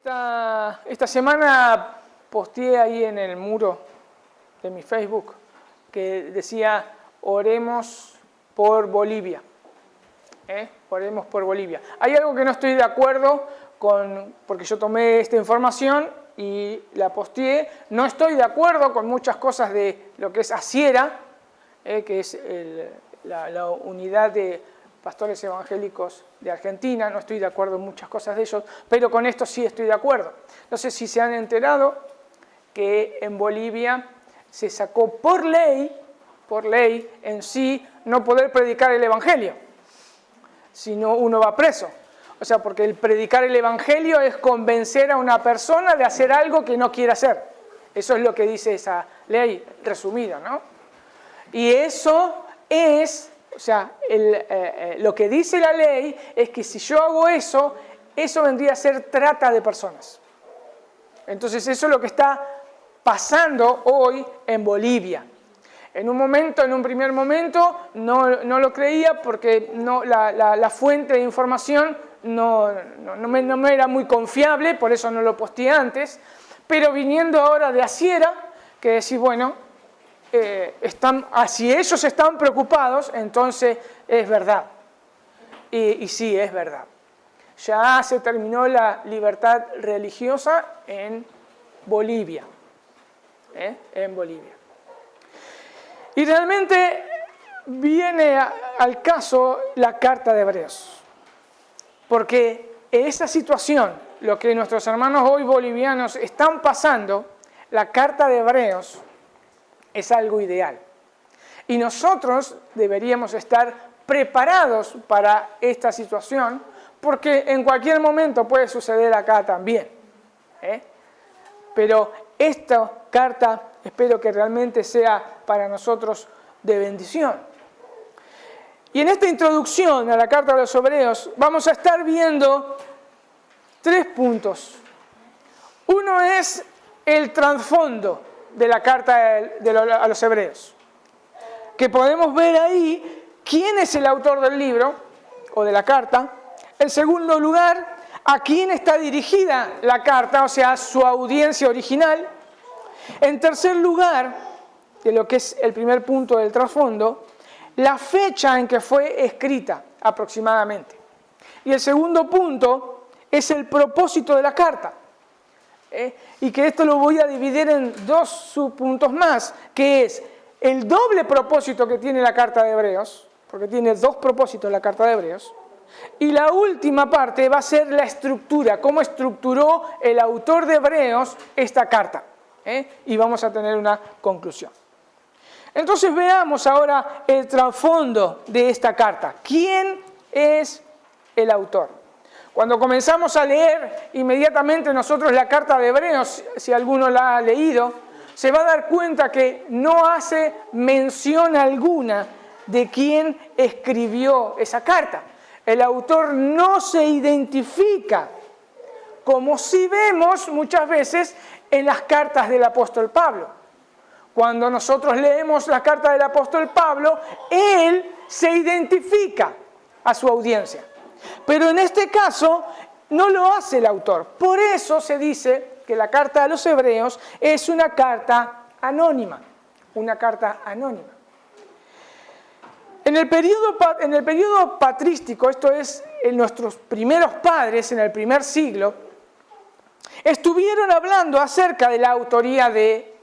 Esta semana posteé ahí en el muro de mi Facebook que decía, oremos por Bolivia. Oremos por Bolivia. Hay algo que no estoy de acuerdo con, porque yo tomé esta información y la posteé. No estoy de acuerdo con muchas cosas de lo que es ACIERA, que es la unidad de pastores evangélicos de Argentina. No estoy de acuerdo en muchas cosas de ellos, pero con esto sí estoy de acuerdo. No sé si se han enterado que en Bolivia se sacó por ley en sí, no poder predicar el evangelio, si no uno va preso. O sea, porque el predicar el evangelio es convencer a una persona de hacer algo que no quiere hacer. Eso es lo que dice esa ley resumida, ¿no? Y eso es, o sea, lo que dice la ley es que si yo hago eso, eso vendría a ser trata de personas. Entonces eso es lo que está pasando hoy en Bolivia. En un primer momento, no lo creía porque la fuente de información no me era muy confiable, por eso no lo posteé antes. Pero viniendo ahora de ACIERA, que decís, bueno, si ellos están preocupados, entonces es verdad. Y sí, es verdad. Ya se terminó la libertad religiosa en Bolivia. En Bolivia. Y realmente viene al caso la carta de Hebreos. Porque esa situación, lo que nuestros hermanos hoy bolivianos están pasando, la carta de Hebreos es algo ideal. Y nosotros deberíamos estar preparados para esta situación, porque en cualquier momento puede suceder acá también. Pero esta carta espero que realmente sea para nosotros de bendición. Y en esta introducción a la carta de los Hebreos vamos a estar viendo 3 puntos. Uno es el trasfondo de la carta a los Hebreos, que podemos ver ahí quién es el autor del libro o de la carta. En segundo lugar, a quién está dirigida la carta, o sea, su audiencia original. En tercer lugar, de lo que es el primer punto del trasfondo, la fecha en que fue escrita aproximadamente. Y el segundo punto es el propósito de la carta. Y que esto lo voy a dividir en 2 subpuntos más, que es el doble propósito que tiene la carta de Hebreos, porque tiene 2 propósitos la carta de Hebreos. Y la última parte va a ser la estructura, cómo estructuró el autor de Hebreos esta carta. Y vamos a tener una conclusión. Entonces veamos ahora el trasfondo de esta carta. ¿Quién es el autor? Cuando comenzamos a leer inmediatamente nosotros la carta de Hebreos, si alguno la ha leído, se va a dar cuenta que no hace mención alguna de quién escribió esa carta. El autor no se identifica, como si vemos muchas veces en las cartas del apóstol Pablo. Cuando nosotros leemos la carta del apóstol Pablo, él se identifica a su audiencia. Pero en este caso no lo hace el autor. Por eso se dice que la carta a los Hebreos es una carta anónima. Una carta anónima. En el periodo patrístico, esto es en nuestros primeros padres, en el primer siglo, estuvieron hablando acerca de la autoría de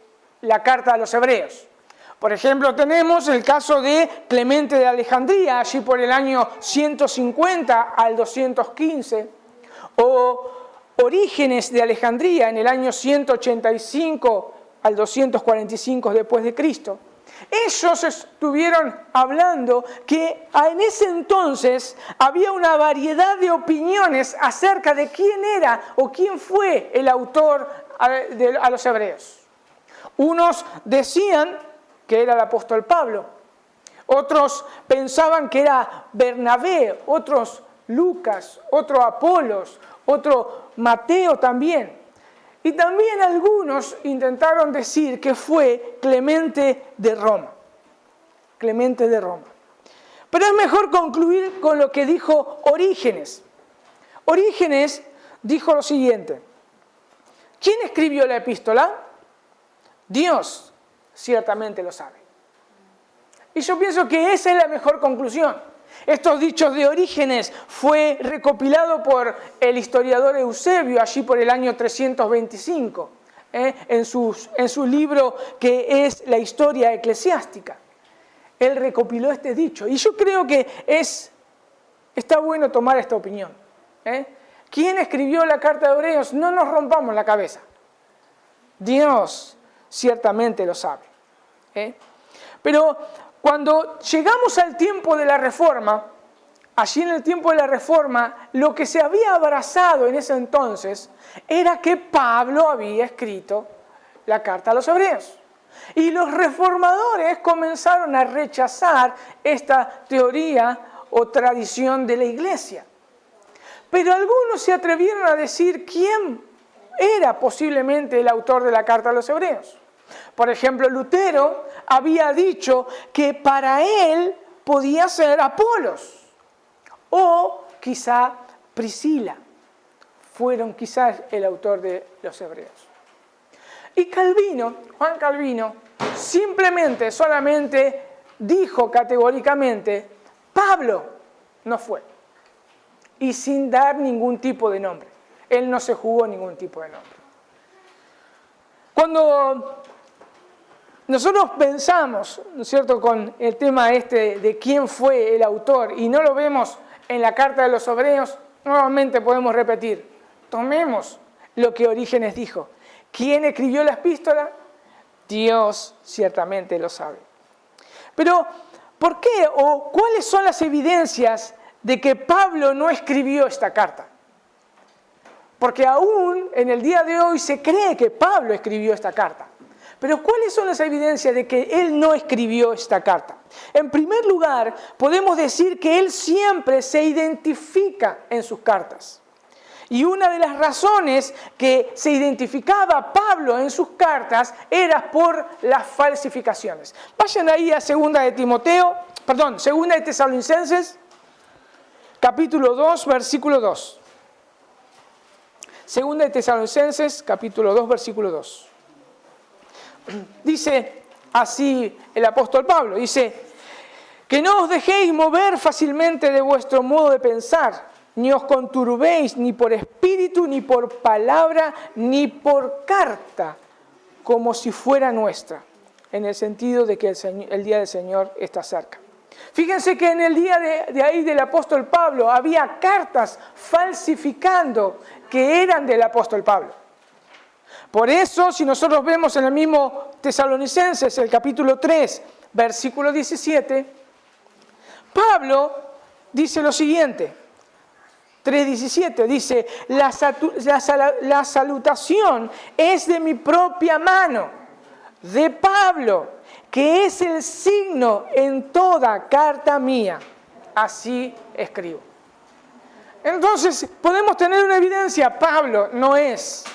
la carta a los Hebreos. Por ejemplo, tenemos el caso de Clemente de Alejandría, allí por el año 150 al 215, o Orígenes de Alejandría en el año 185 al 245 después de Cristo. Ellos estuvieron hablando que en ese entonces había una variedad de opiniones acerca de quién era o quién fue el autor a los Hebreos. Unos decían que era el apóstol Pablo, otros pensaban que era Bernabé, otros Lucas, otro Apolos, otro Mateo también. Y también algunos intentaron decir que fue Clemente de Roma. Clemente de Roma. Pero es mejor concluir con lo que dijo Orígenes. Orígenes dijo lo siguiente: ¿Quién escribió la epístola? Dios ciertamente lo sabe. Y yo pienso que esa es la mejor conclusión. Estos dichos de Orígenes fue recopilado por el historiador Eusebio allí por el año 325, en su libro que es la Historia Eclesiástica. Él recopiló este dicho y yo creo que está bueno tomar esta opinión. ¿Quién escribió la carta de Hebreos? No nos rompamos la cabeza. Dios ciertamente lo sabe. Pero cuando llegamos al tiempo de la Reforma, allí en el tiempo de la Reforma, lo que se había abrazado en ese entonces era que Pablo había escrito la carta a los Hebreos. Y los reformadores comenzaron a rechazar esta teoría o tradición de la Iglesia. Pero algunos se atrevieron a decir quién era posiblemente el autor de la carta a los Hebreos. Por ejemplo, Lutero había dicho que para él podía ser Apolos o quizá Priscila. Fueron quizás el autor de los Hebreos. Y Calvino, Juan Calvino, solamente dijo categóricamente, Pablo no fue. Y sin dar ningún tipo de nombre. Él no se jugó ningún tipo de nombre. Cuando nosotros pensamos, ¿no es cierto?, con el tema de quién fue el autor y no lo vemos en la carta de los Hebreos, nuevamente podemos repetir, tomemos lo que Orígenes dijo. ¿Quién escribió la epístola? Dios ciertamente lo sabe. Pero, ¿por qué o cuáles son las evidencias de que Pablo no escribió esta carta? Porque aún en el día de hoy se cree que Pablo escribió esta carta. Pero ¿cuáles son las evidencias de que él no escribió esta carta? En primer lugar, podemos decir que él siempre se identifica en sus cartas. Y una de las razones que se identificaba Pablo en sus cartas era por las falsificaciones. Vayan ahí a 2 de Tesalonicenses, capítulo 2, versículo 2. 2 de Tesalonicenses, capítulo 2, versículo 2. Dice así el apóstol Pablo, dice, que no os dejéis mover fácilmente de vuestro modo de pensar, ni os conturbéis ni por espíritu, ni por palabra, ni por carta, como si fuera nuestra, en el sentido de que el día del Señor está cerca. Fíjense que en el día de ahí del apóstol Pablo había cartas falsificando que eran del apóstol Pablo. Por eso, si nosotros vemos en el mismo Tesalonicenses, el capítulo 3, versículo 17, Pablo dice lo siguiente, 3:17, dice, la salutación es de mi propia mano, de Pablo, que es el signo en toda carta mía. Así escribo. Entonces, podemos tener una evidencia, Pablo no es.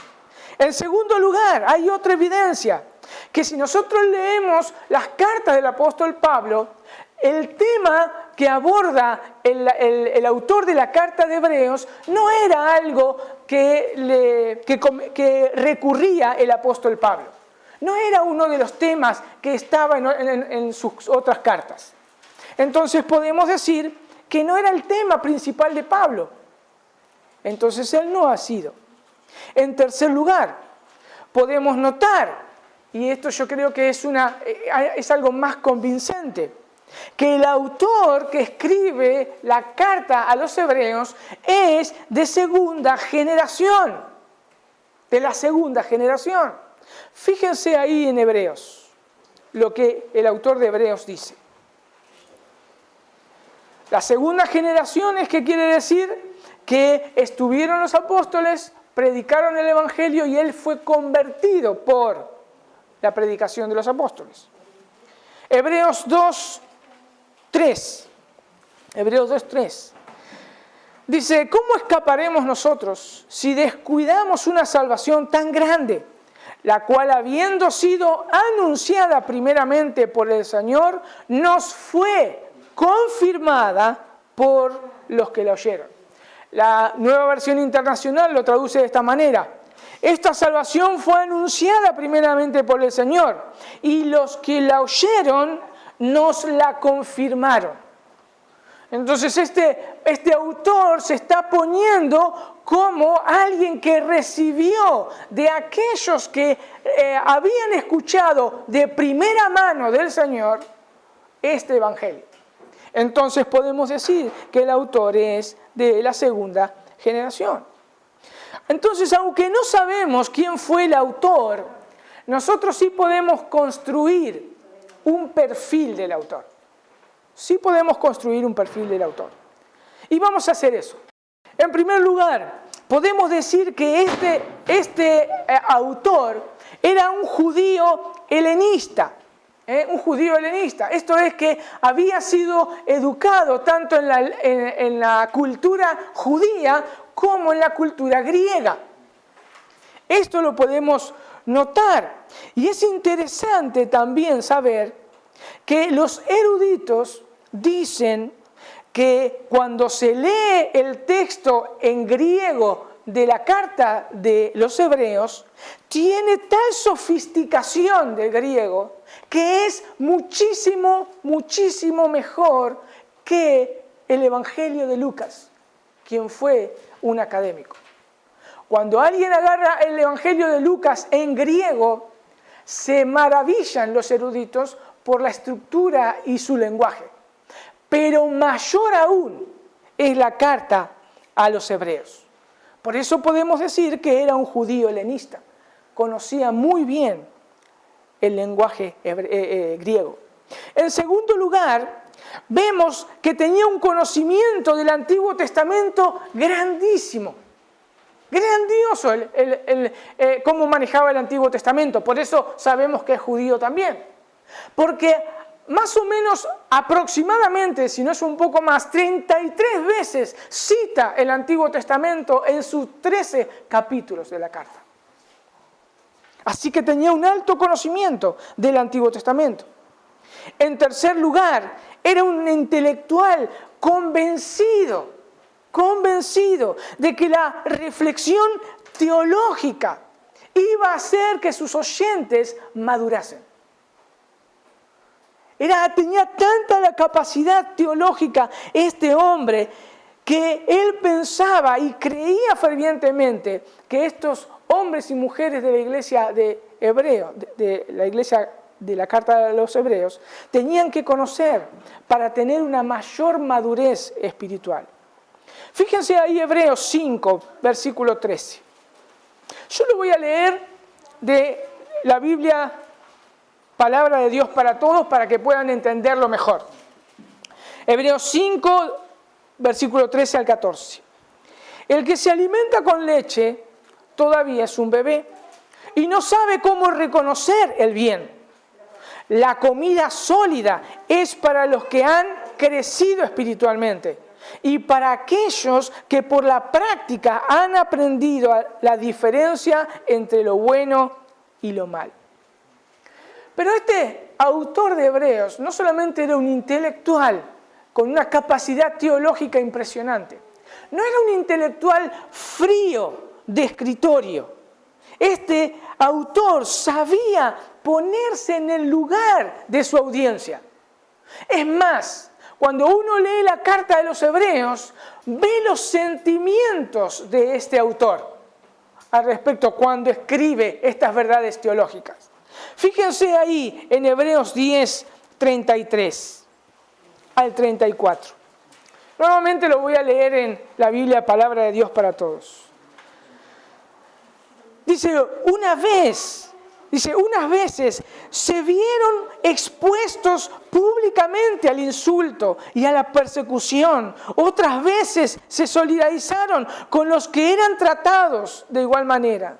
En segundo lugar, hay otra evidencia, que si nosotros leemos las cartas del apóstol Pablo, el tema que aborda el autor de la carta de Hebreos no era algo que recurría el apóstol Pablo. No era uno de los temas que estaba en sus otras cartas. Entonces podemos decir que no era el tema principal de Pablo. Entonces él no ha sido. En tercer lugar, podemos notar, y esto yo creo que es algo más convincente, que el autor que escribe la carta a los Hebreos es de segunda generación, de la segunda generación. Fíjense ahí en Hebreos, lo que el autor de Hebreos dice. La segunda generación es que quiere decir que estuvieron los apóstoles, predicaron el Evangelio y él fue convertido por la predicación de los apóstoles. Hebreos 2:3. Hebreos 2:3. Dice, ¿cómo escaparemos nosotros si descuidamos una salvación tan grande, la cual habiendo sido anunciada primeramente por el Señor, nos fue confirmada por los que la oyeron? La Nueva Versión Internacional lo traduce de esta manera. Esta salvación fue anunciada primeramente por el Señor y los que la oyeron nos la confirmaron. Entonces este autor se está poniendo como alguien que recibió de aquellos que habían escuchado de primera mano del Señor este evangelio. Entonces podemos decir que el autor es de la segunda generación. Entonces, aunque no sabemos quién fue el autor, nosotros sí podemos construir un perfil del autor. Sí podemos construir un perfil del autor. Y vamos a hacer eso. En primer lugar, podemos decir que este autor era un judío helenista. Un judío helenista. Esto es que había sido educado tanto en la cultura judía como en la cultura griega. Esto lo podemos notar. Y es interesante también saber que los eruditos dicen que cuando se lee el texto en griego de la carta de los hebreos, tiene tal sofisticación del griego que es muchísimo, muchísimo mejor que el Evangelio de Lucas, quien fue un académico. Cuando alguien agarra el Evangelio de Lucas en griego, se maravillan los eruditos por la estructura y su lenguaje. Pero mayor aún es la carta a los hebreos. Por eso podemos decir que era un judío helenista. Conocía muy bien el lenguaje griego. En segundo lugar, vemos que tenía un conocimiento del Antiguo Testamento grandísimo. Grandioso cómo manejaba el Antiguo Testamento. Por eso sabemos que es judío también. Porque más o menos aproximadamente, si no es un poco más, 33 veces cita el Antiguo Testamento en sus 13 capítulos de la carta. Así que tenía un alto conocimiento del Antiguo Testamento. En tercer lugar, era un intelectual convencido de que la reflexión teológica iba a hacer que sus oyentes madurasen. Tenía tanta la capacidad teológica este hombre que él pensaba y creía fervientemente que estos hombres y mujeres de la iglesia de Hebreos, de la iglesia de la carta de los Hebreos, tenían que conocer para tener una mayor madurez espiritual. Fíjense ahí Hebreos 5, versículo 13. Yo lo voy a leer de la Biblia, Palabra de Dios para Todos, para que puedan entenderlo mejor. Hebreos 5, versículo 13 al 14. El que se alimenta con leche todavía es un bebé y no sabe cómo reconocer el bien. La comida sólida es para los que han crecido espiritualmente y para aquellos que por la práctica han aprendido la diferencia entre lo bueno y lo malo. Pero este autor de Hebreos no solamente era un intelectual con una capacidad teológica impresionante, no era un intelectual frío de escritorio. Este autor sabía ponerse en el lugar de su audiencia. Es más, cuando uno lee la carta de los Hebreos, ve los sentimientos de este autor al respecto cuando escribe estas verdades teológicas. Fíjense ahí en Hebreos 10, 33 al 34. Nuevamente lo voy a leer en la Biblia, Palabra de Dios para Todos. Dice, unas veces se vieron expuestos públicamente al insulto y a la persecución. Otras veces se solidarizaron con los que eran tratados de igual manera.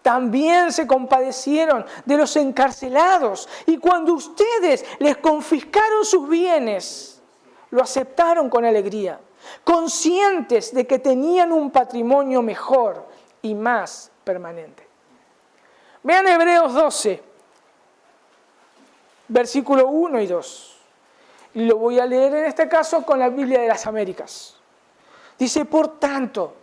También se compadecieron de los encarcelados y cuando ustedes les confiscaron sus bienes, lo aceptaron con alegría, conscientes de que tenían un patrimonio mejor y más permanente. Vean Hebreos 12, versículo 1 y 2. Y lo voy a leer en este caso con la Biblia de las Américas. Dice, por tanto,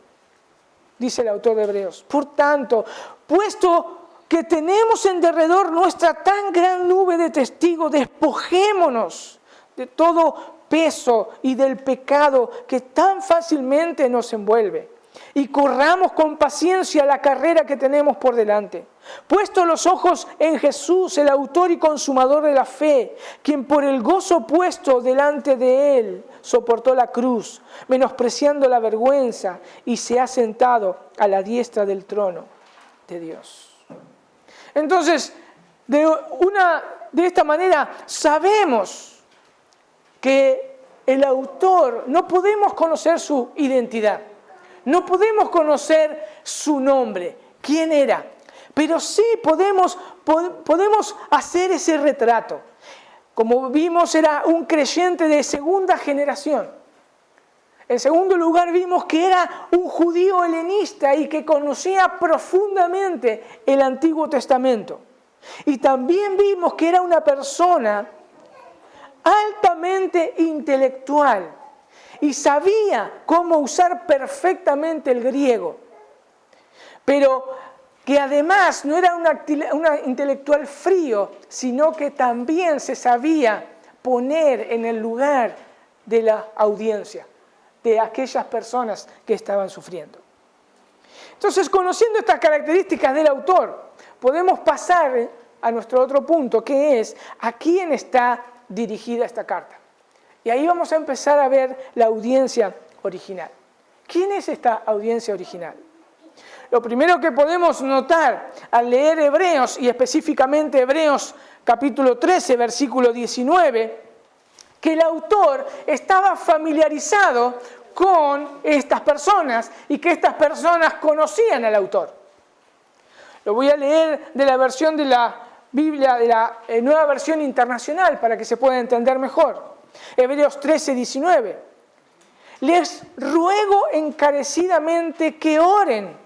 dice el autor de Hebreos, por tanto, puesto que tenemos en derredor nuestra tan gran nube de testigos, despojémonos de todo peso y del pecado que tan fácilmente nos envuelve, y corramos con paciencia la carrera que tenemos por delante. Puesto los ojos en Jesús, el autor y consumador de la fe, quien por el gozo puesto delante de él soportó la cruz, menospreciando la vergüenza, y se ha sentado a la diestra del trono de Dios. Entonces, de esta manera sabemos que el autor, no podemos conocer su identidad, no podemos conocer su nombre, quién era, pero sí podemos hacer ese retrato. Como vimos, era un creyente de segunda generación. En segundo lugar, vimos que era un judío helenista y que conocía profundamente el Antiguo Testamento. Y también vimos que era una persona altamente intelectual y sabía cómo usar perfectamente el griego, pero que además no era una intelectual frío, sino que también se sabía poner en el lugar de la audiencia, de aquellas personas que estaban sufriendo. Entonces, conociendo estas características del autor, podemos pasar a nuestro otro punto, que es a quién está dirigida esta carta. Y ahí vamos a empezar a ver la audiencia original. ¿Quién es esta audiencia original? Lo primero que podemos notar al leer Hebreos, y específicamente Hebreos capítulo 13, versículo 19, que el autor estaba familiarizado con estas personas y que estas personas conocían al autor. Lo voy a leer de la versión de la Biblia, de la Nueva Versión Internacional, para que se pueda entender mejor. Hebreos 13, 19. Les ruego encarecidamente que oren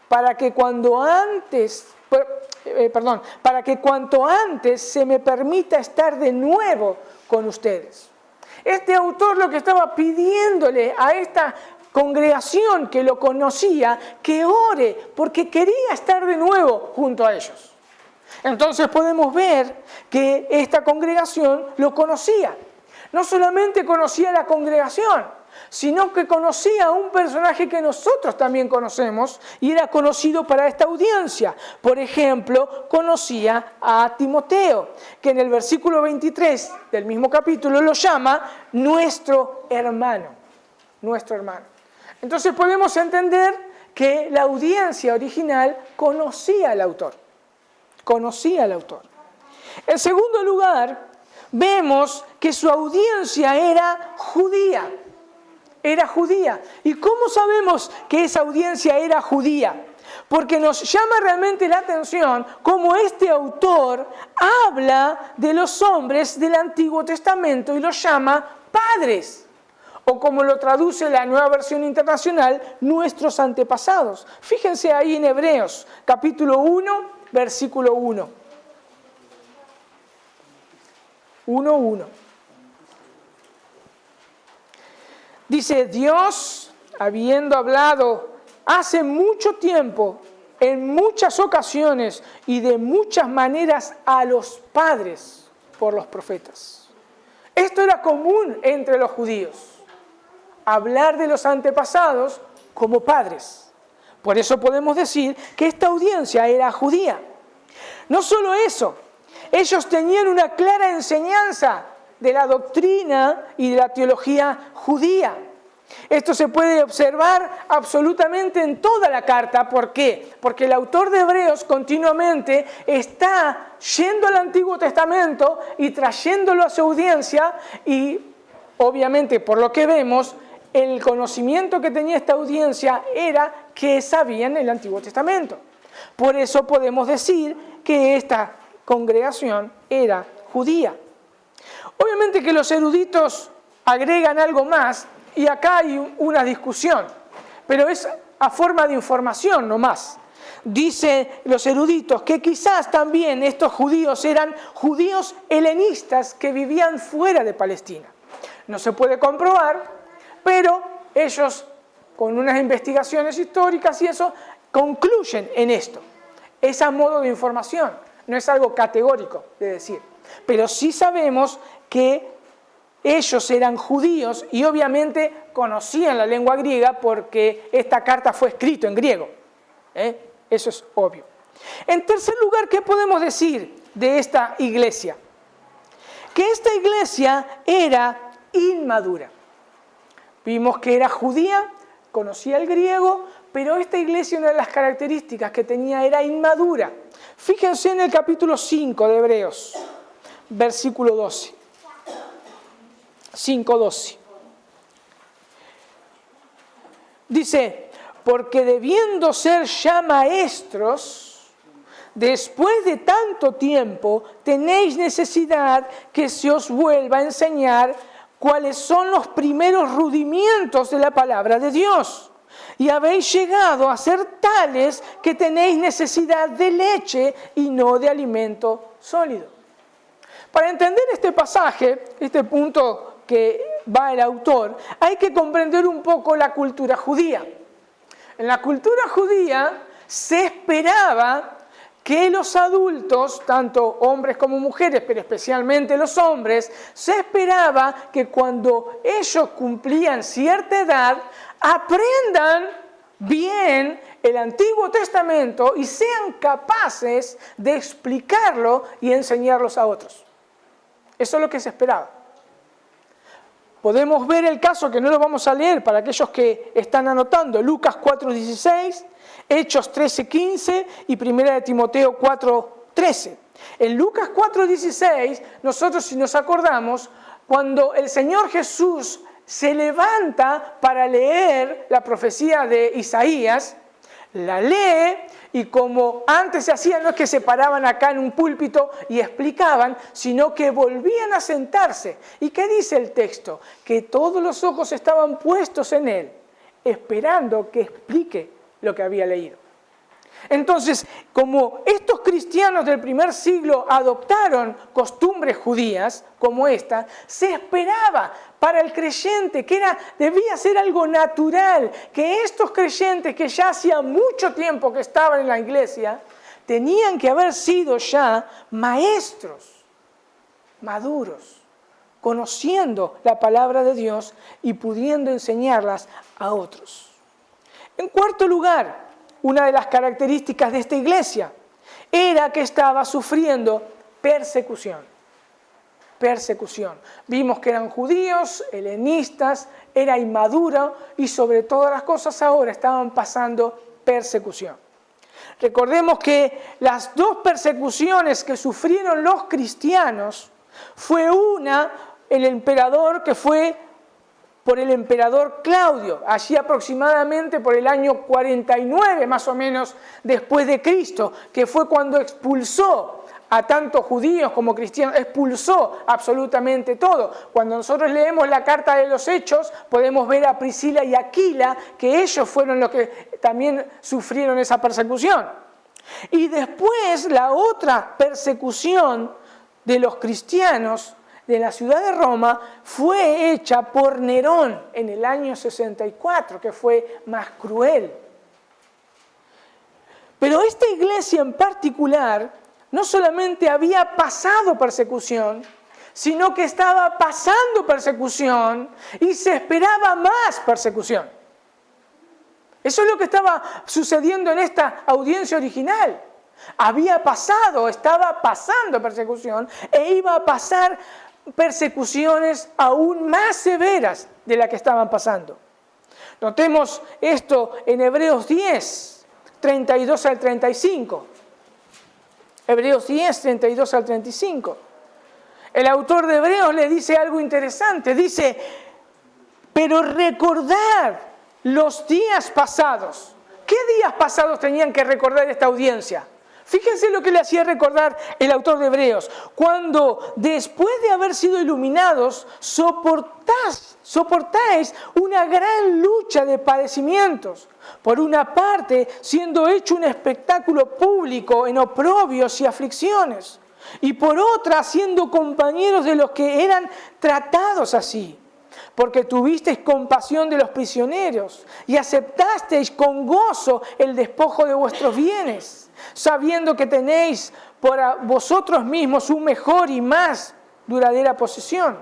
para que cuanto antes se me permita estar de nuevo con ustedes. Este autor lo que estaba pidiéndole a esta congregación que lo conocía, que ore, porque quería estar de nuevo junto a ellos. Entonces podemos ver que esta congregación lo conocía. No solamente conocía a la congregación, sino que conocía a un personaje que nosotros también conocemos y era conocido para esta audiencia. Por ejemplo, conocía a Timoteo, que en el versículo 23 del mismo capítulo lo llama nuestro hermano. Nuestro hermano. Entonces podemos entender que la audiencia original conocía al autor. Conocía al autor. En segundo lugar, vemos que su audiencia era judía. Era judía. ¿Y cómo sabemos que esa audiencia era judía? Porque nos llama realmente la atención cómo este autor habla de los hombres del Antiguo Testamento y los llama padres. O como lo traduce la Nueva Versión Internacional, nuestros antepasados. Fíjense ahí en Hebreos, capítulo 1, versículo 1. 1:1. Dice, Dios, habiendo hablado hace mucho tiempo, en muchas ocasiones y de muchas maneras a los padres por los profetas. Esto era común entre los judíos, hablar de los antepasados como padres. Por eso podemos decir que esta audiencia era judía. No solo eso, ellos tenían una clara enseñanza de la doctrina y de la teología judía. Esto se puede observar absolutamente en toda la carta. ¿Por qué? Porque el autor de Hebreos continuamente está yendo al Antiguo Testamento y trayéndolo a su audiencia y, obviamente, por lo que vemos, el conocimiento que tenía esta audiencia era que sabían el Antiguo Testamento. Por eso podemos decir que esta congregación era judía. Obviamente que los eruditos agregan algo más y acá hay una discusión, pero es a forma de información nomás. Dicen los eruditos que quizás también estos judíos eran judíos helenistas que vivían fuera de Palestina. No se puede comprobar, pero ellos con unas investigaciones históricas y eso concluyen en esto. Es a modo de información, no es algo categórico de decir. Pero sí sabemos que ellos eran judíos y obviamente conocían la lengua griega porque esta carta fue escrita en griego. Eso es obvio. En tercer lugar, ¿qué podemos decir de esta iglesia? Que esta iglesia era inmadura. Vimos que era judía, conocía el griego, pero esta iglesia, una de las características que tenía era inmadura. Fíjense en el capítulo 5 de Hebreos, versículo 12. 5:12. Dice, porque debiendo ser ya maestros, después de tanto tiempo, tenéis necesidad que se os vuelva a enseñar cuáles son los primeros rudimientos de la palabra de Dios. Y habéis llegado a ser tales que tenéis necesidad de leche y no de alimento sólido. Para entender este pasaje, este punto que va el autor, hay que comprender un poco la cultura judía. En la cultura judía se esperaba que los adultos, tanto hombres como mujeres, pero especialmente los hombres, se esperaba que cuando ellos cumplían cierta edad, aprendan bien el Antiguo Testamento y sean capaces de explicarlo y enseñarlos a otros. Eso es lo que se esperaba. Podemos ver el caso, que no lo vamos a leer para aquellos que están anotando, Lucas 4:16, Hechos 13:15 y 1 de Timoteo 4:13. En Lucas 4:16, nosotros si nos acordamos, cuando el Señor Jesús se levanta para leer la profecía de Isaías, la lee y como antes se hacía, no es que se paraban acá en un púlpito y explicaban, sino que volvían a sentarse. ¿Y qué dice el texto? Que todos los ojos estaban puestos en él, esperando que explique lo que había leído. Entonces, como estos cristianos del primer siglo adoptaron costumbres judías como esta, se esperaba para el creyente que debía ser algo natural, que estos creyentes que ya hacía mucho tiempo que estaban en la iglesia, tenían que haber sido ya maestros, maduros, conociendo la palabra de Dios y pudiendo enseñarlas a otros. En cuarto lugar, una de las características de esta iglesia era que estaba sufriendo persecución. Persecución. Vimos que eran judíos, helenistas, era inmaduro y sobre todas las cosas ahora estaban pasando persecución. Recordemos que las dos persecuciones que sufrieron los cristianos fue una, el emperador que fue por el emperador Claudio, allí aproximadamente por el año 49 más o menos después de Cristo, que fue cuando expulsó a tanto judíos como cristianos, expulsó absolutamente todo. Cuando nosotros leemos la carta de los Hechos, podemos ver a Priscila y Aquila, que ellos fueron los que también sufrieron esa persecución. Y después la otra persecución de los cristianos de la ciudad de Roma fue hecha por Nerón en el año 64, que fue más cruel. Pero esta iglesia en particular no solamente había pasado persecución, sino que estaba pasando persecución y se esperaba más persecución. Eso es lo que estaba sucediendo en esta audiencia original. Estaba pasando persecución e iba a pasar persecuciones aún más severas de las que estaban pasando. Notemos esto en Hebreos 10, 32 al 35. Hebreos 10, 32 al 35. El autor de Hebreos le dice algo interesante. Dice, pero recordad los días pasados. ¿Qué días pasados tenían que recordar esta audiencia? Fíjense lo que le hacía recordar el autor de Hebreos. Cuando después de haber sido iluminados, soportáis una gran lucha de padecimientos. Por una parte, siendo hecho un espectáculo público en oprobios y aflicciones. Y por otra, siendo compañeros de los que eran tratados así. Porque tuvisteis compasión de los prisioneros y aceptasteis con gozo el despojo de vuestros bienes, sabiendo que tenéis por vosotros mismos un mejor y más duradera posesión.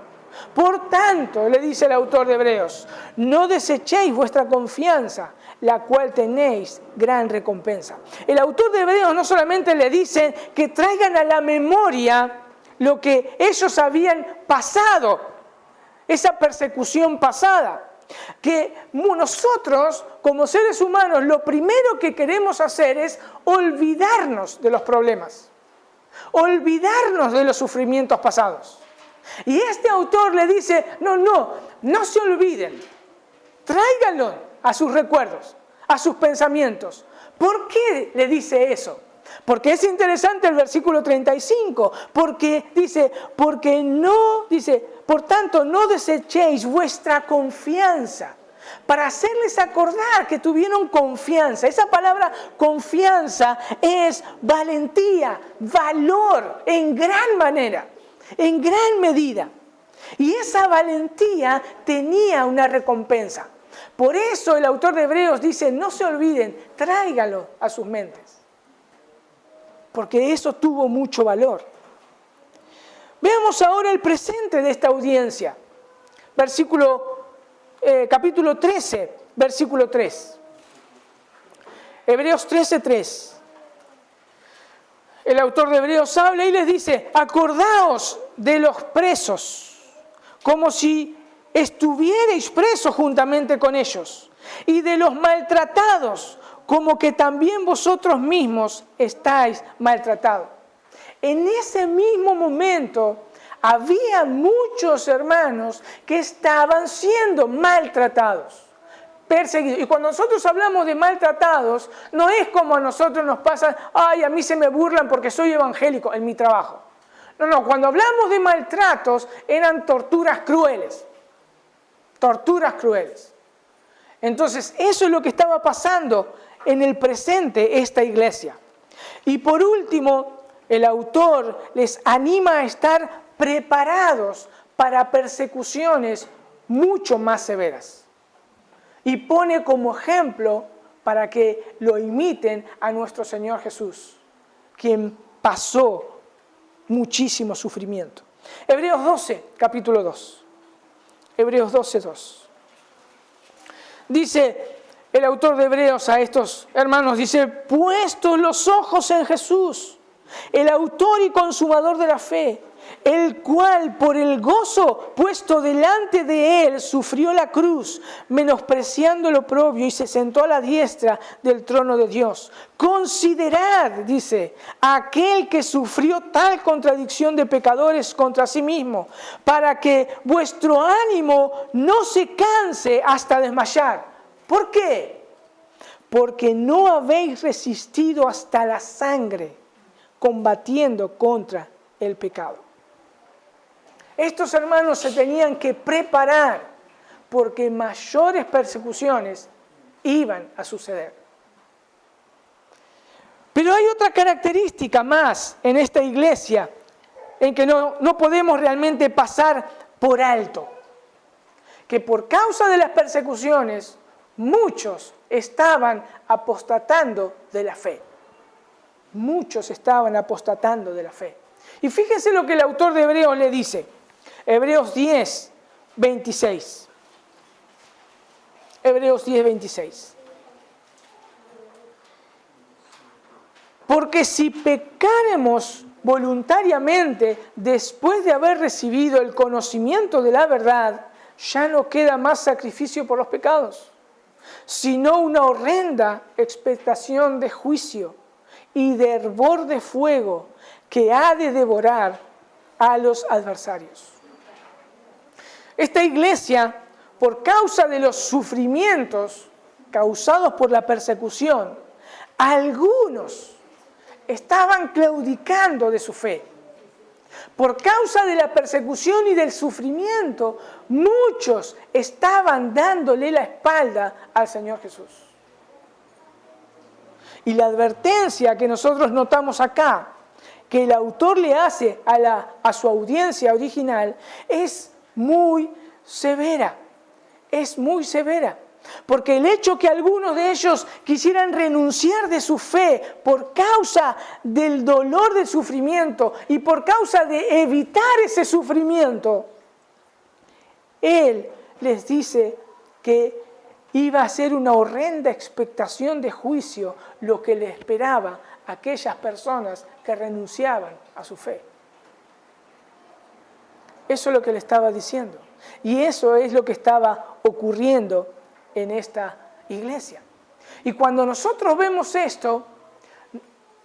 Por tanto, le dice el autor de Hebreos, no desechéis vuestra confianza, la cual tenéis gran recompensa. El autor de Hebreos no solamente le dice que traigan a la memoria lo que ellos habían pasado, esa persecución pasada, que nosotros como seres humanos lo primero que queremos hacer es olvidarnos de los problemas, olvidarnos de los sufrimientos pasados. Y este autor le dice, no se olviden, tráiganlo a sus recuerdos, a sus pensamientos. ¿Por qué le dice eso? Porque es interesante el versículo 35, porque dice, por tanto no desechéis vuestra confianza, para hacerles acordar que tuvieron confianza. Esa palabra confianza es valentía, valor, en gran manera, en gran medida. Y esa valentía tenía una recompensa. Por eso el autor de Hebreos dice, no se olviden, tráigalo a sus mentes. Porque eso tuvo mucho valor. Veamos ahora el presente de esta audiencia. Capítulo 13, versículo 3. Hebreos 13:3. El autor de Hebreos habla y les dice, acordaos de los presos, como si estuvierais presos juntamente con ellos, y de los maltratados, como que también vosotros mismos estáis maltratados. En ese mismo momento había muchos hermanos que estaban siendo maltratados, perseguidos. Y cuando nosotros hablamos de maltratados, no es como a nosotros nos pasa, ay, a mí se me burlan porque soy evangélico en mi trabajo. No, cuando hablamos de maltratos eran torturas crueles. Torturas crueles. Entonces, eso es lo que estaba pasando en el presente esta iglesia. Y por último, el autor les anima a estar preparados para persecuciones mucho más severas. Y pone como ejemplo para que lo imiten a nuestro Señor Jesús, quien pasó muchísimo sufrimiento. Hebreos 12, capítulo 2. Hebreos 12:2. Dice el autor de Hebreos a estos hermanos, dice, puestos los ojos en Jesús, el autor y consumador de la fe, el cual por el gozo puesto delante de él sufrió la cruz, menospreciando el oprobio, y se sentó a la diestra del trono de Dios. Considerad, dice, a aquel que sufrió tal contradicción de pecadores contra sí mismo, para que vuestro ánimo no se canse hasta desmayar. ¿Por qué? Porque no habéis resistido hasta la sangre, combatiendo contra el pecado. Estos hermanos se tenían que preparar porque mayores persecuciones iban a suceder. Pero hay otra característica más en esta iglesia en que no podemos realmente pasar por alto. Que por causa de las persecuciones, muchos estaban apostatando de la fe. Muchos estaban apostatando de la fe. Y fíjense lo que el autor de Hebreos le dice. Hebreos 10, 26. Hebreos 10, 26. Porque si pecáremos voluntariamente después de haber recibido el conocimiento de la verdad, ya no queda más sacrificio por los pecados, sino una horrenda expectación de juicio y de hervor de fuego que ha de devorar a los adversarios. Esta iglesia, por causa de los sufrimientos causados por la persecución, algunos estaban claudicando de su fe. Por causa de la persecución y del sufrimiento, muchos estaban dándole la espalda al Señor Jesús. Y la advertencia que nosotros notamos acá, que el autor le hace a su audiencia original, es muy severa. Es muy severa. Porque el hecho que algunos de ellos quisieran renunciar de su fe por causa del dolor del sufrimiento y por causa de evitar ese sufrimiento, Él les dice que iba a ser una horrenda expectación de juicio lo que le esperaba a aquellas personas que renunciaban a su fe. Eso es lo que le estaba diciendo. Y eso es lo que estaba ocurriendo en esta iglesia. Y cuando nosotros vemos esto,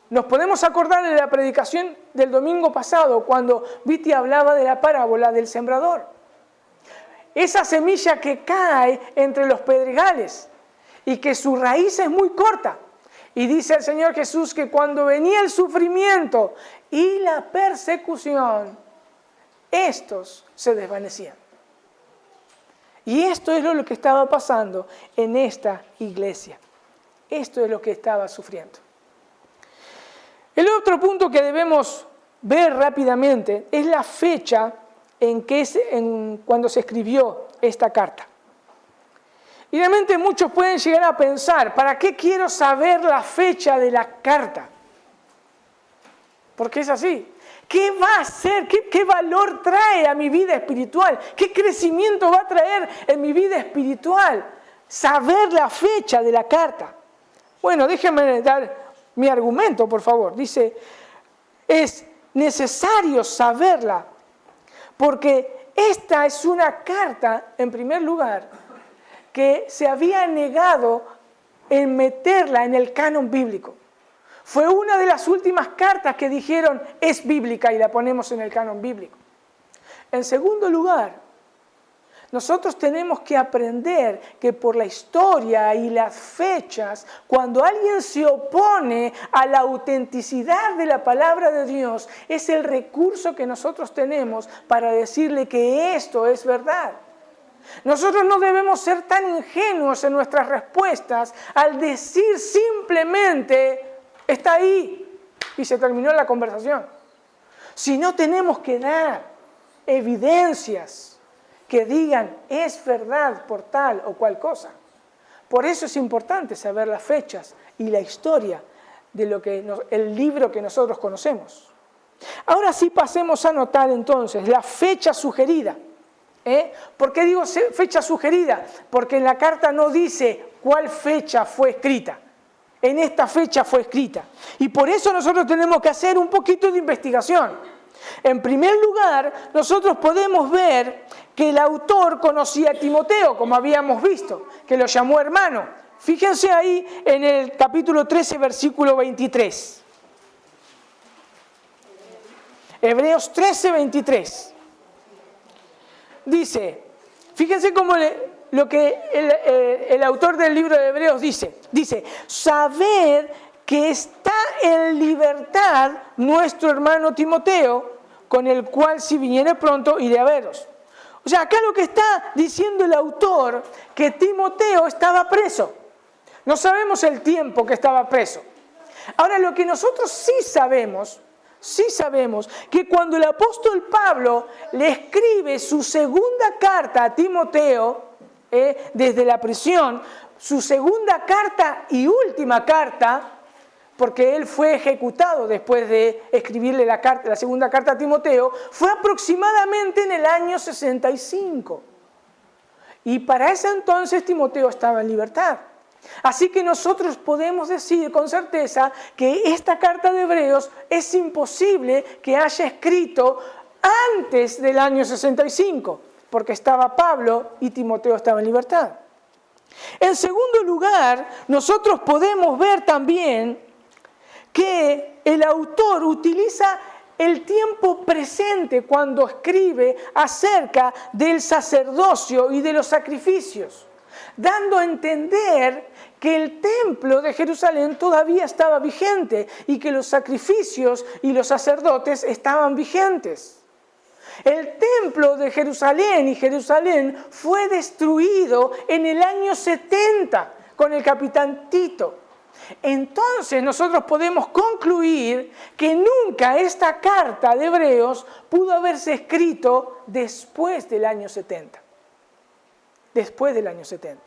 nos podemos acordar de la predicación del domingo pasado, cuando Viti hablaba de la parábola del sembrador. Esa semilla que cae entre los pedregales y que su raíz es muy corta. Y dice el Señor Jesús que cuando venía el sufrimiento y la persecución, estos se desvanecían. Y esto es lo que estaba pasando en esta iglesia. Esto es lo que estaba sufriendo. El otro punto que debemos ver rápidamente es la fecha cuando se escribió esta carta. Y realmente muchos pueden llegar a pensar, ¿para qué quiero saber la fecha de la carta? Porque es así. ¿Qué va a hacer? ¿Qué valor trae a mi vida espiritual? ¿Qué crecimiento va a traer en mi vida espiritual? Saber la fecha de la carta. Bueno, déjenme dar mi argumento, por favor. Dice, es necesario saberla, porque esta es una carta, en primer lugar, que se había negado en meterla en el canon bíblico. Fue una de las últimas cartas que dijeron es bíblica y la ponemos en el canon bíblico. En segundo lugar, nosotros tenemos que aprender que por la historia y las fechas, cuando alguien se opone a la autenticidad de la palabra de Dios, es el recurso que nosotros tenemos para decirle que esto es verdad. Nosotros no debemos ser tan ingenuos en nuestras respuestas al decir simplemente está ahí y se terminó la conversación. Si no, tenemos que dar evidencias que digan es verdad por tal o cual cosa. Por eso es importante saber las fechas y la historia de el libro que nosotros conocemos. Ahora sí pasemos a notar entonces la fecha sugerida. ¿Por qué digo fecha sugerida? Porque en la carta no dice cuál fecha fue escrita. En esta fecha fue escrita. Y por eso nosotros tenemos que hacer un poquito de investigación. En primer lugar, nosotros podemos ver que el autor conocía a Timoteo, como habíamos visto, que lo llamó hermano. Fíjense ahí en el capítulo 13, versículo 23. Hebreos 13, 23. Dice, fíjense cómo lo que el autor del libro de Hebreos dice, saber que está en libertad nuestro hermano Timoteo, con el cual si viniere pronto iré a veros. O sea, acá lo que está diciendo el autor, que Timoteo estaba preso. No sabemos el tiempo que estaba preso. Ahora, lo que nosotros sí sabemos que cuando el apóstol Pablo le escribe su segunda carta a Timoteo, desde la prisión, su segunda carta y última carta, porque él fue ejecutado después de escribirle la segunda carta a Timoteo, fue aproximadamente en el año 65. Y para ese entonces Timoteo estaba en libertad. Así que nosotros podemos decir con certeza que esta carta de Hebreos es imposible que haya escrito antes del año 65, porque estaba Pablo y Timoteo estaba en libertad. En segundo lugar, nosotros podemos ver también que el autor utiliza el tiempo presente cuando escribe acerca del sacerdocio y de los sacrificios, dando a entender que el templo de Jerusalén todavía estaba vigente y que los sacrificios y los sacerdotes estaban vigentes. El templo de Jerusalén y Jerusalén fue destruido en el año 70 con el capitán Tito. Entonces nosotros podemos concluir que nunca esta carta de Hebreos pudo haberse escrito después del año 70. Después del año 70.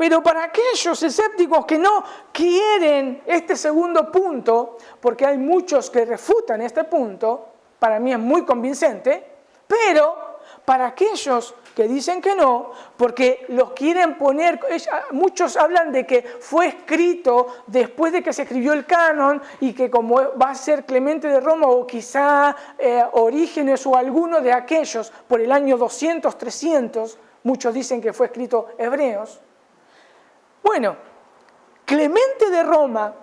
Pero para aquellos escépticos que no quieren este segundo punto, porque hay muchos que refutan este punto, para mí es muy convincente, pero para aquellos que dicen que no, porque los quieren poner, muchos hablan de que fue escrito después de que se escribió el canon y que como va a ser Clemente de Roma o quizá Orígenes o alguno de aquellos por el año 200, 300, muchos dicen que fue escrito Hebreos. Bueno, Clemente de Roma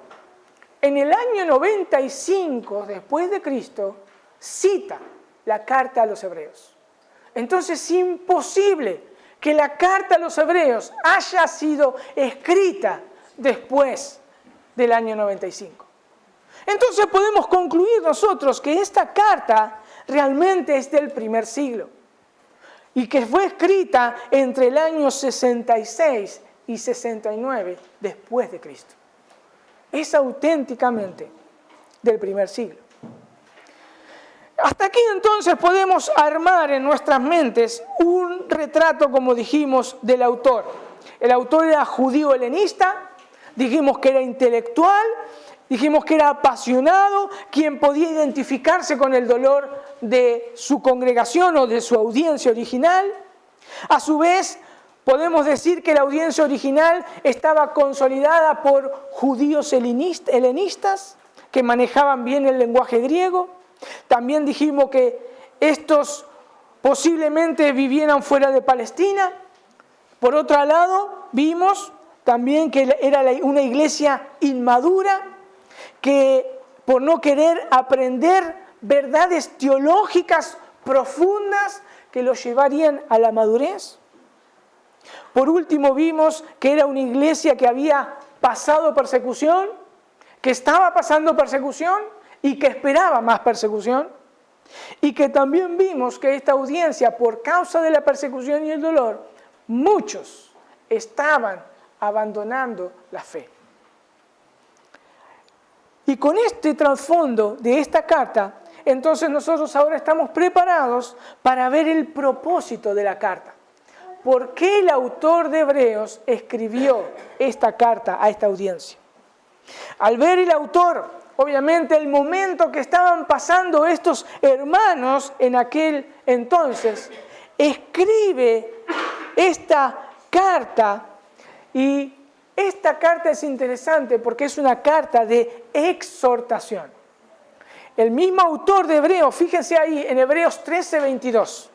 en el año 95 después de Cristo cita la carta a los Hebreos. Entonces es imposible que la carta a los Hebreos haya sido escrita después del año 95. Entonces podemos concluir nosotros que esta carta realmente es del primer siglo y que fue escrita entre el año 66 y 69 después de Cristo. Es auténticamente del primer siglo. Hasta aquí entonces podemos armar en nuestras mentes un retrato, como dijimos, del autor. El autor era judío helenista, dijimos que era intelectual, dijimos que era apasionado, quien podía identificarse con el dolor de su congregación o de su audiencia original. A su vez, podemos decir que la audiencia original estaba consolidada por judíos helenistas que manejaban bien el lenguaje griego. También dijimos que estos posiblemente vivieran fuera de Palestina. Por otro lado, vimos también que era una iglesia inmadura, que por no querer aprender verdades teológicas profundas que los llevarían a la madurez. Por último, vimos que era una iglesia que había pasado persecución, que estaba pasando persecución, y que esperaba más persecución, y que también vimos que esta audiencia, por causa de la persecución y el dolor, muchos estaban abandonando la fe. Y con este trasfondo de esta carta, entonces nosotros ahora estamos preparados para ver el propósito de la carta. ¿Por qué el autor de Hebreos escribió esta carta a esta audiencia? Al ver el autor, obviamente el momento que estaban pasando estos hermanos en aquel entonces, escribe esta carta, y esta carta es interesante porque es una carta de exhortación. El mismo autor de Hebreos, fíjense ahí en Hebreos 13:22,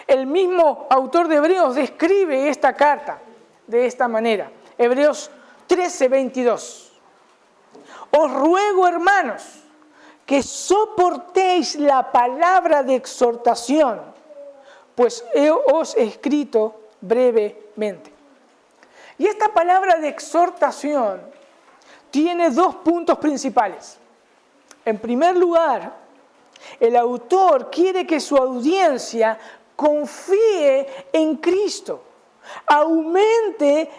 el mismo autor de Hebreos describe esta carta de esta manera. Hebreos 13:22. Os ruego, hermanos, que soportéis la palabra de exhortación, pues os he escrito brevemente. Y esta palabra de exhortación tiene dos puntos principales. En primer lugar, el autor quiere que su audiencia confíe en Cristo, aumente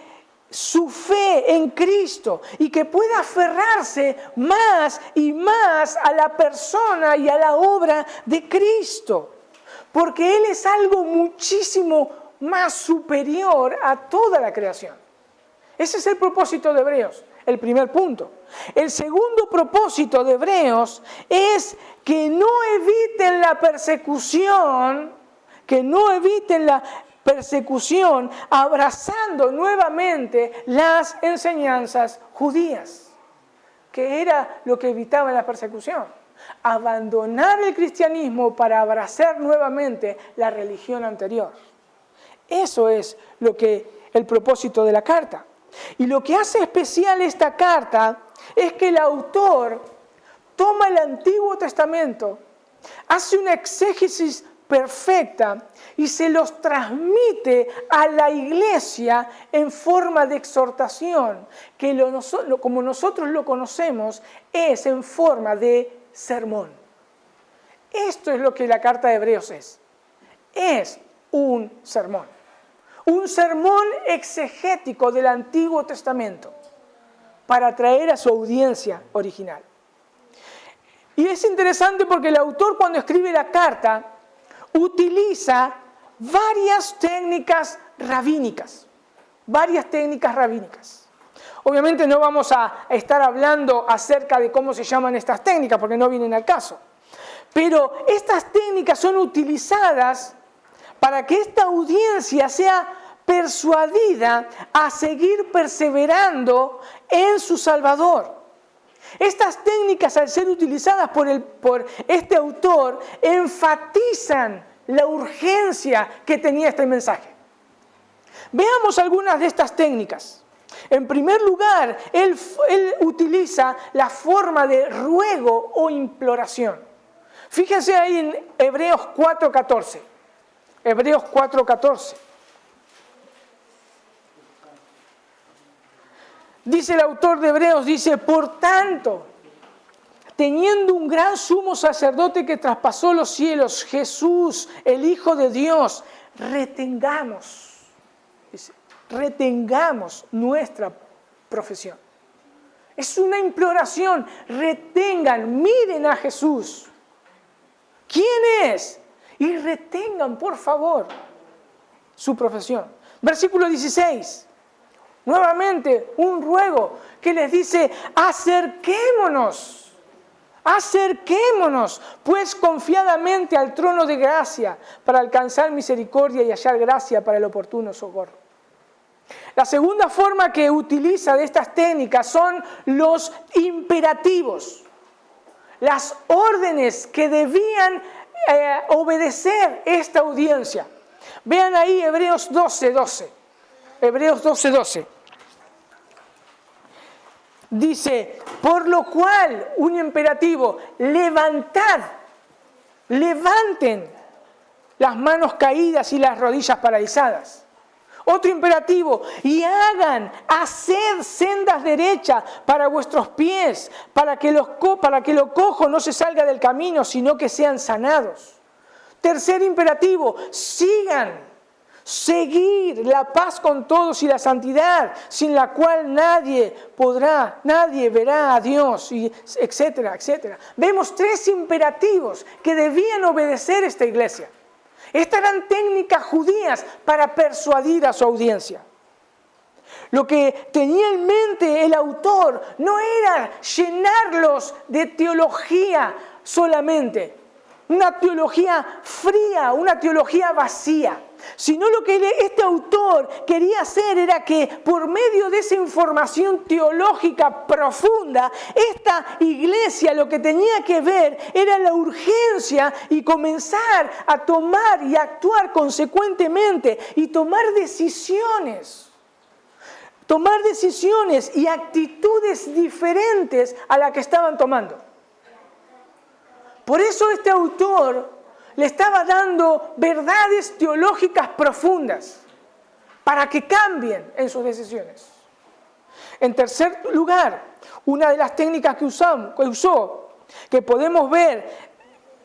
su fe en Cristo y que pueda aferrarse más y más a la persona y a la obra de Cristo, porque Él es algo muchísimo más superior a toda la creación. Ese es el propósito de Hebreos, el primer punto. El segundo propósito de Hebreos es que no eviten la persecución, abrazando nuevamente las enseñanzas judías, que era lo que evitaba la persecución. Abandonar el cristianismo para abrazar nuevamente la religión anterior. Eso es el propósito de la carta. Y lo que hace especial esta carta es que el autor toma el Antiguo Testamento, hace una exégesis perfecta y se los transmite a la iglesia en forma de exhortación, que como nosotros lo conocemos, es en forma de sermón. Esto es lo que la carta de Hebreos es. Es un sermón exegético del Antiguo Testamento para atraer a su audiencia original. Y es interesante porque el autor, cuando escribe la carta, utiliza varias técnicas rabínicas. varias técnicas rabínicas. Obviamente no vamos a estar hablando acerca de cómo se llaman estas técnicas, porque no vienen al caso. Pero estas técnicas son utilizadas para que esta audiencia sea persuadida a seguir perseverando en su Salvador. Estas técnicas, al ser utilizadas por este autor, enfatizan la urgencia que tenía este mensaje. Veamos algunas de estas técnicas. En primer lugar, él utiliza la forma de ruego o imploración. Fíjense ahí en Hebreos 4:14. Hebreos 4:14. Dice el autor de Hebreos, dice, por tanto, teniendo un gran sumo sacerdote que traspasó los cielos, Jesús, el Hijo de Dios, retengamos nuestra profesión. Es una imploración, retengan, miren a Jesús. ¿Quién es? Y retengan, por favor, su profesión. Versículo 16. Nuevamente, un ruego que les dice, acerquémonos, pues confiadamente al trono de gracia para alcanzar misericordia y hallar gracia para el oportuno socorro. La segunda forma que utiliza de estas técnicas son los imperativos, las órdenes que debían obedecer esta audiencia. Vean ahí Hebreos 12:12. Hebreos 12:12. Dice, por lo cual, un imperativo, levanten las manos caídas y las rodillas paralizadas. Otro imperativo, y haced sendas derechas para vuestros pies, para que lo cojo no se salga del camino, sino que sean sanados. Tercer imperativo, seguir la paz con todos y la santidad, sin la cual nadie verá a Dios, y etcétera, etcétera. Vemos 3 imperativos que debían obedecer esta iglesia. Estas eran técnicas judías para persuadir a su audiencia. Lo que tenía en mente el autor no era llenarlos de teología solamente, una teología fría, una teología vacía, sino lo que este autor quería hacer era que por medio de esa información teológica profunda, esta iglesia lo que tenía que ver era la urgencia y comenzar a tomar y actuar consecuentemente y tomar decisiones y actitudes diferentes a las que estaban tomando. Por eso este autor le estaba dando verdades teológicas profundas para que cambien en sus decisiones. En tercer lugar, una de las técnicas que usó, que podemos ver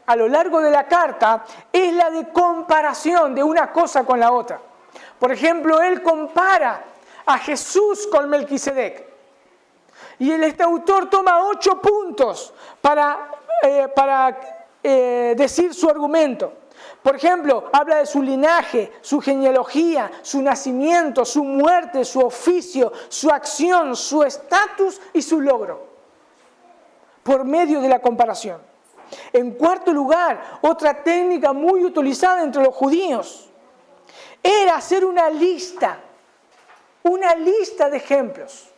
a lo largo de la carta, es la de comparación de una cosa con la otra. Por ejemplo, él compara a Jesús con Melquisedec. Y este autor toma 8 puntos para decir su argumento. Por ejemplo, habla de su linaje, su genealogía, su nacimiento, su muerte, su oficio, su acción, su estatus y su logro, por medio de la comparación. En cuarto lugar, otra técnica muy utilizada entre los judíos era hacer una lista de ejemplos.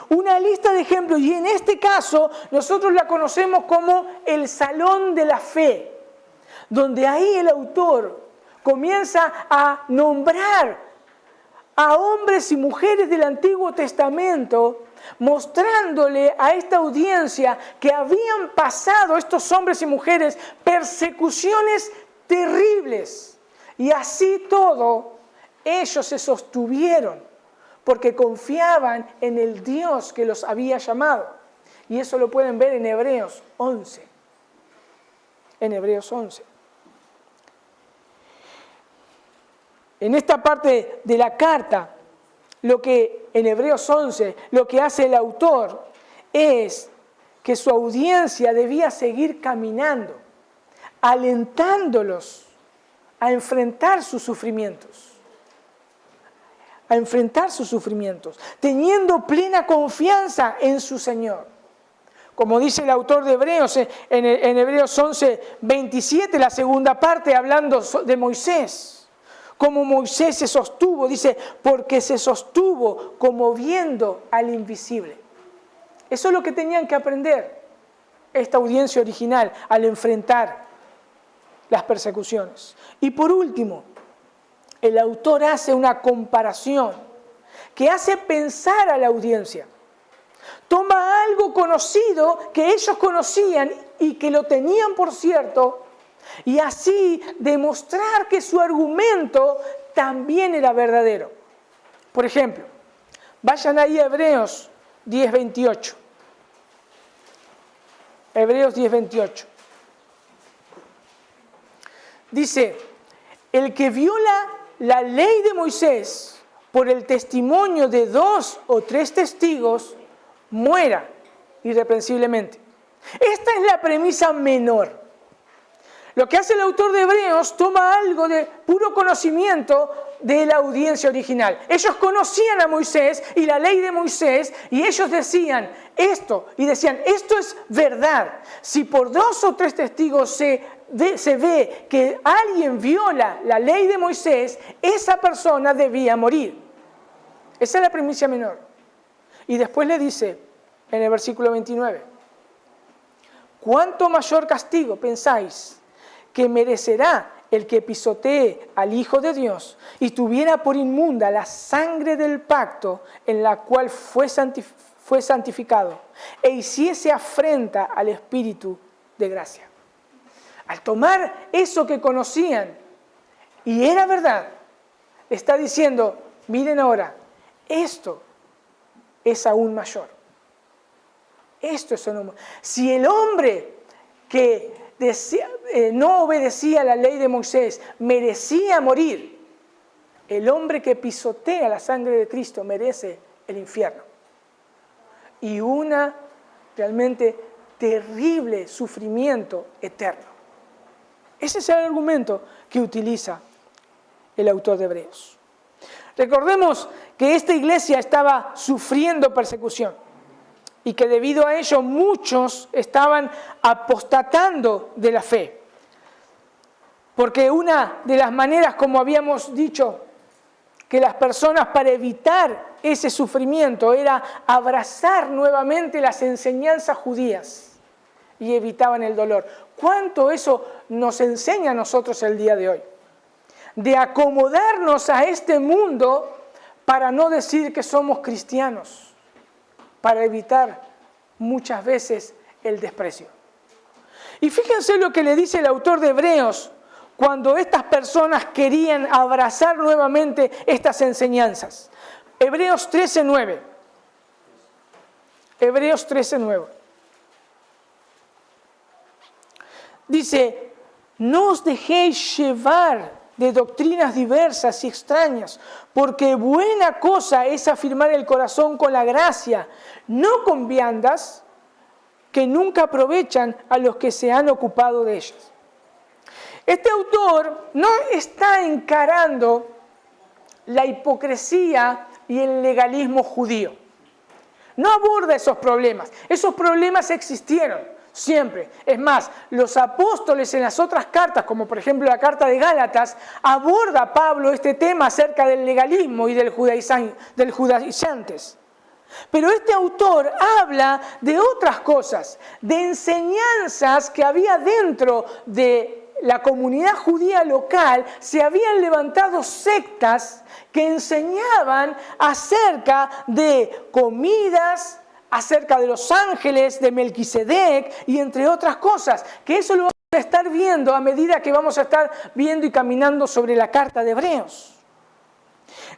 Una lista de ejemplos, y en este caso nosotros la conocemos como el Salón de la Fe, donde ahí el autor comienza a nombrar a hombres y mujeres del Antiguo Testamento, mostrándole a esta audiencia que habían pasado estos hombres y mujeres persecuciones terribles, y así todo ellos se sostuvieron porque confiaban en el Dios que los había llamado. Y eso lo pueden ver en Hebreos 11. En Hebreos 11. En esta parte de la carta, en Hebreos 11, lo que hace el autor es que su audiencia debía seguir caminando, alentándolos a enfrentar sus sufrimientos, a enfrentar sus sufrimientos, teniendo plena confianza en su Señor. Como dice el autor de Hebreos, en Hebreos 11:27, la segunda parte, hablando de Moisés. Como Moisés se sostuvo, dice, porque se sostuvo como viendo al invisible. Eso es lo que tenían que aprender esta audiencia original al enfrentar las persecuciones. Y por último, el autor hace una comparación que hace pensar a la audiencia. Toma algo conocido que ellos conocían y que lo tenían por cierto, y así demostrar que su argumento también era verdadero. Por ejemplo, vayan ahí a Hebreos 10:28. Hebreos 10:28. Dice, el que viola la ley de Moisés por el testimonio de 2 o 3 testigos, muera irreprensiblemente. Esta es la premisa menor. Lo que hace el autor de Hebreos, toma algo de puro conocimiento de la audiencia original. Ellos conocían a Moisés y la ley de Moisés, y ellos decían esto, esto es verdad. Si por 2 o 3 testigos se ve que alguien viola la ley de Moisés, esa persona debía morir. Esa es la premisa menor. Y después le dice en el versículo 29, ¿cuánto mayor castigo pensáis que merecerá el que pisotee al Hijo de Dios y tuviera por inmunda la sangre del pacto en la cual fue santificado e hiciese afrenta al Espíritu de gracia? Al tomar eso que conocían y era verdad, está diciendo, miren ahora, esto es aún mayor. Esto es aún mayor. Si el hombre que no obedecía la ley de Moisés merecía morir, el hombre que pisotea la sangre de Cristo merece el infierno. Y una realmente terrible sufrimiento eterno. Ese es el argumento que utiliza el autor de Hebreos. Recordemos que esta iglesia estaba sufriendo persecución y que debido a ello muchos estaban apostatando de la fe. Porque una de las maneras, como habíamos dicho, que las personas para evitar ese sufrimiento era abrazar nuevamente las enseñanzas judías y evitaban el dolor. ¿Cuánto eso nos enseña a nosotros el día de hoy? De acomodarnos a este mundo para no decir que somos cristianos, para evitar muchas veces el desprecio. Y fíjense lo que le dice el autor de Hebreos cuando estas personas querían abrazar nuevamente estas enseñanzas. Hebreos 13:9. Hebreos 13:9. Dice, no os dejéis llevar de doctrinas diversas y extrañas, porque buena cosa es afirmar el corazón con la gracia, no con viandas que nunca aprovechan a los que se han ocupado de ellas. Este autor no está encarando la hipocresía y el legalismo judío. No aborda esos problemas. Esos problemas existieron siempre. Es más, los apóstoles en las otras cartas, como por ejemplo la carta de Gálatas, aborda Pablo este tema acerca del legalismo y del judaizantes. Pero este autor habla de otras cosas, de enseñanzas que había dentro de la comunidad judía local. Se habían levantado sectas que enseñaban acerca de comidas, acerca de los ángeles, de Melquisedec y entre otras cosas, que eso lo vamos a estar viendo a medida que vamos a estar viendo y caminando sobre la carta de Hebreos.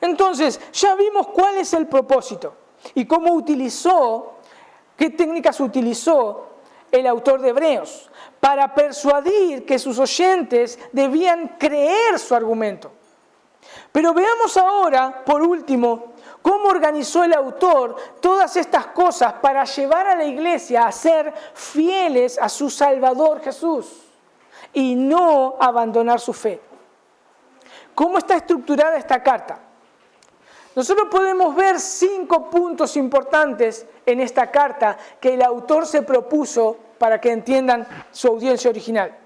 Entonces, ya vimos cuál es el propósito y cómo utilizó, qué técnicas utilizó el autor de Hebreos para persuadir que sus oyentes debían creer su argumento. Pero veamos ahora, por último, cómo organizó el autor todas estas cosas para llevar a la iglesia a ser fieles a su Salvador Jesús y no abandonar su fe. ¿Cómo está estructurada esta carta? nosotros podemos ver 5 puntos importantes en esta carta que el autor se propuso para que entiendan su audiencia original.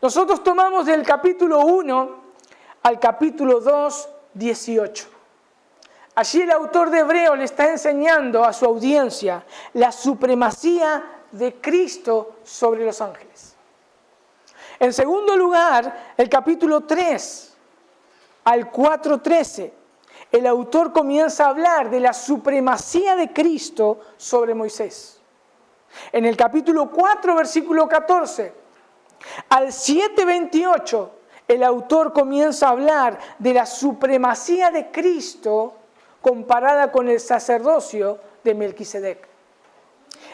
Nosotros tomamos del capítulo 1 al capítulo 2, 18. Allí el autor de Hebreos le está enseñando a su audiencia la supremacía de Cristo sobre los ángeles. En segundo lugar, el capítulo 3 al 4:13, el autor comienza a hablar de la supremacía de Cristo sobre Moisés. En el capítulo 4, versículo 14, al 7:28, el autor comienza a hablar de la supremacía de Cristo comparada con el sacerdocio de Melquisedec.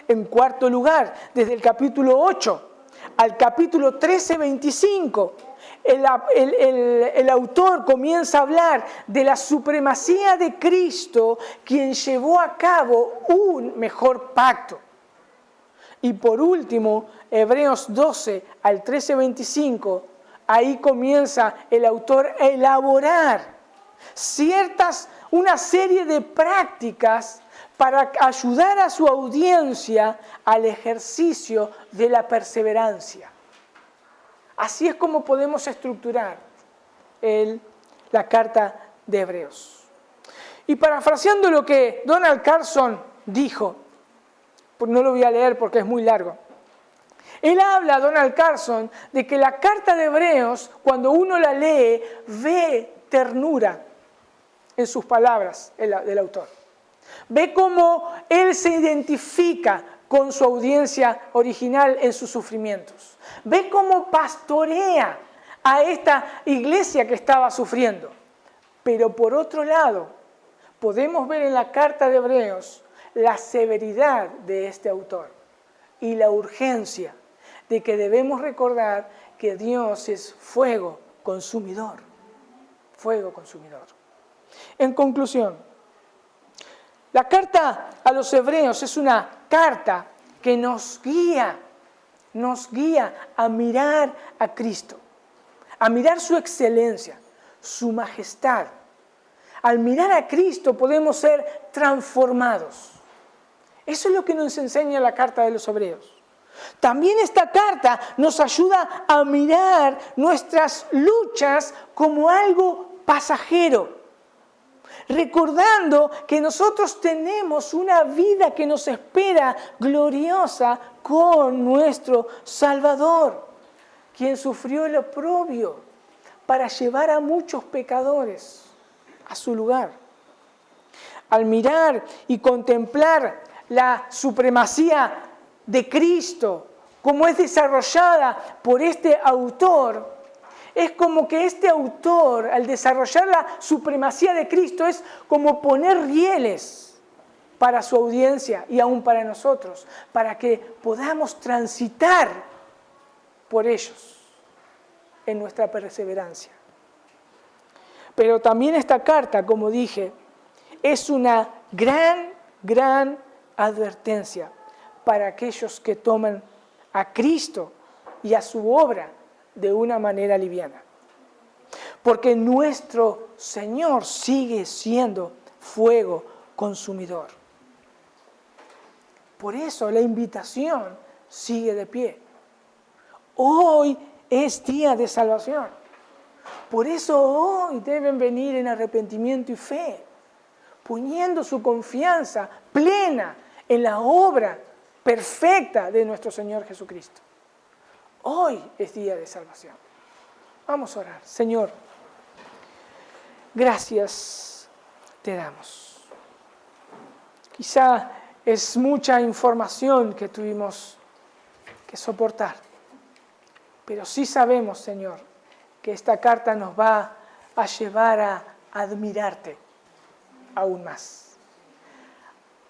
En cuarto lugar, desde el capítulo 8 al capítulo 13:25, el autor comienza a hablar de la supremacía de Cristo, quien llevó a cabo un mejor pacto. Y por último, Hebreos 12 al 13:25, ahí comienza el autor a elaborar una serie de prácticas para ayudar a su audiencia al ejercicio de la perseverancia. Así es como podemos estructurar la carta de Hebreos. Y parafraseando lo que Donald Carson dijo, no lo voy a leer porque es muy largo. Él habla, Donald Carson, de que la carta de Hebreos, cuando uno la lee, ve ternura en sus palabras del autor. Ve cómo él se identifica con su audiencia original en sus sufrimientos. Ve cómo pastorea a esta iglesia que estaba sufriendo. Pero por otro lado, podemos ver en la carta de Hebreos la severidad de este autor y la urgencia de que debemos recordar que Dios es fuego consumidor. Fuego consumidor. En conclusión, la carta a los Hebreos es una carta que nos guía a mirar a Cristo, a mirar su excelencia, su majestad. Al mirar a Cristo podemos ser transformados. Eso es lo que nos enseña la carta de los Hebreos. También esta carta nos ayuda a mirar nuestras luchas como algo pasajero, recordando que nosotros tenemos una vida que nos espera gloriosa con nuestro Salvador, quien sufrió el oprobio para llevar a muchos pecadores a su lugar. Al mirar y contemplar la supremacía de Cristo, como es desarrollada por este autor, es como que este autor, al desarrollar la supremacía de Cristo, es como poner rieles para su audiencia y aún para nosotros, para que podamos transitar por ellos en nuestra perseverancia. Pero también esta carta, como dije, es una gran advertencia para aquellos que toman a Cristo y a su obra de una manera liviana. Porque nuestro Señor sigue siendo fuego consumidor. Por eso la invitación sigue de pie. Hoy es día de salvación. Por eso hoy deben venir en arrepentimiento y fe, poniendo su confianza plena en la obra perfecta de nuestro Señor Jesucristo. Hoy es día de salvación. Vamos a orar. Señor, gracias te damos. Quizá es mucha información que tuvimos que soportar, pero sí sabemos, Señor, que esta carta nos va a llevar a admirarte aún más,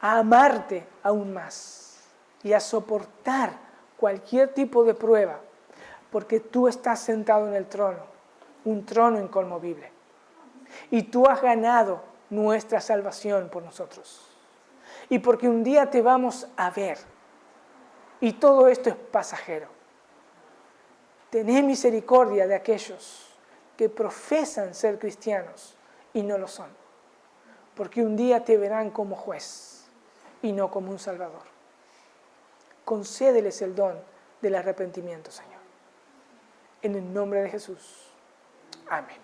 a amarte aún más y a soportar cualquier tipo de prueba, porque tú estás sentado en el trono, un trono inconmovible, y tú has ganado nuestra salvación por nosotros, y porque un día te vamos a ver, y todo esto es pasajero. Tené misericordia de aquellos que profesan ser cristianos y no lo son. porque un día te verán como juez y no como un salvador. Concédeles el don del arrepentimiento, Señor. En el nombre de Jesús. Amén.